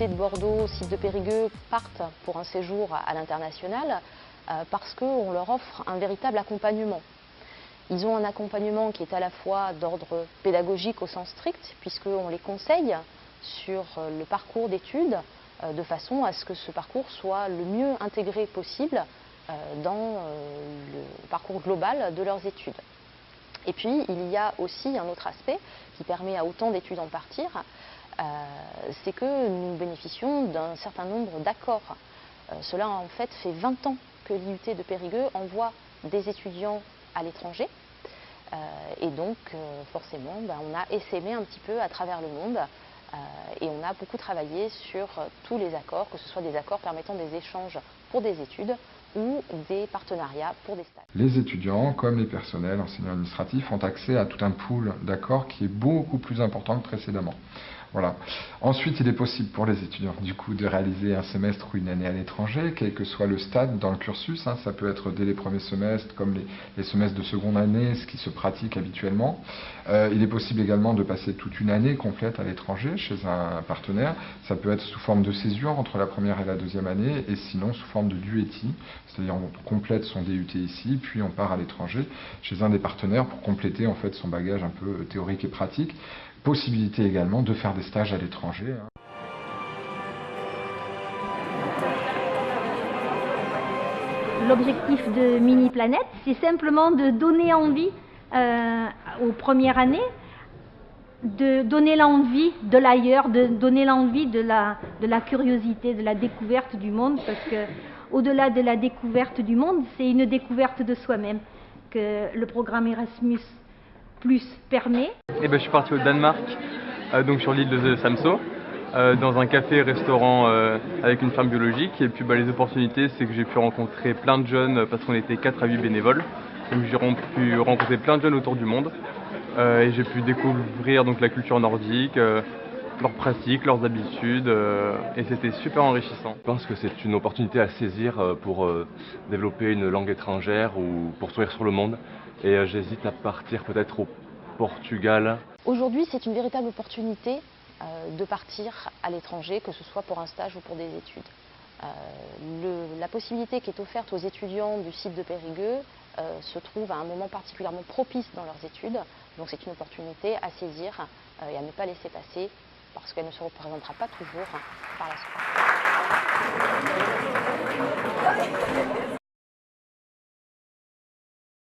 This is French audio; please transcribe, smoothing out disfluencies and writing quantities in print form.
l'IUT de Bordeaux, site de Périgueux, partent pour un séjour à l'international parce qu'on leur offre un véritable accompagnement. Ils ont un accompagnement qui est à la fois d'ordre pédagogique au sens strict, puisqu'on les conseille sur le parcours d'études, de façon à ce que ce parcours soit le mieux intégré possible dans le parcours global de leurs études. Et puis, il y a aussi un autre aspect qui permet à autant d'étudiants de partir, c'est que nous bénéficions d'un certain nombre d'accords. Cela, en fait, fait 20 ans que l'IUT de Périgueux envoie des étudiants à l'étranger. Et donc, forcément, on a essaimé un petit peu à travers le monde et on a beaucoup travaillé sur tous les accords, que ce soit des accords permettant des échanges pour des études ou des partenariats pour des stages. Les étudiants, comme les personnels, enseignants administratifs, ont accès à tout un pool d'accords qui est beaucoup plus important que précédemment. Voilà. Ensuite, il est possible pour les étudiants du coup de réaliser un semestre ou une année à l'étranger, quel que soit le stade dans le cursus. Ça peut être dès les premiers semestres, comme les semestres de seconde année, ce qui se pratique habituellement. Il est possible également de passer toute une année complète à l'étranger chez un partenaire. Ça peut être sous forme de césure entre la première et la deuxième année, et sinon sous forme de duetti, c'est-à-dire on complète son DUT ici, puis on part à l'étranger chez un des partenaires pour compléter en fait son bagage un peu théorique et pratique. Possibilité également de faire des stages à l'étranger. L'objectif de Mini Planète, c'est simplement de donner envie aux premières années, de donner l'envie de l'ailleurs, de donner l'envie de la curiosité, de la découverte du monde, parce que au-delà de la découverte du monde, c'est une découverte de soi-même que le programme Erasmus+ permet. Je suis parti au Danemark, donc sur l'île de Samsø, dans un café-restaurant avec une ferme biologique. Et puis les opportunités, c'est que j'ai pu rencontrer plein de jeunes, parce qu'on était 4 à 8 bénévoles. Donc j'ai pu rencontrer plein de jeunes autour du monde. Et j'ai pu découvrir donc la culture nordique, leurs pratiques, leurs habitudes, et c'était super enrichissant. Je pense que c'est une opportunité à saisir pour développer une langue étrangère ou pour s'ouvrir sur le monde. Et j'hésite à partir peut-être au Portugal. Aujourd'hui, c'est une véritable opportunité de partir à l'étranger, que ce soit pour un stage ou pour des études. La possibilité qui est offerte aux étudiants du site de Périgueux se trouve à un moment particulièrement propice dans leurs études. Donc c'est une opportunité à saisir et à ne pas laisser passer, parce qu'elle ne se représentera pas toujours par la suite.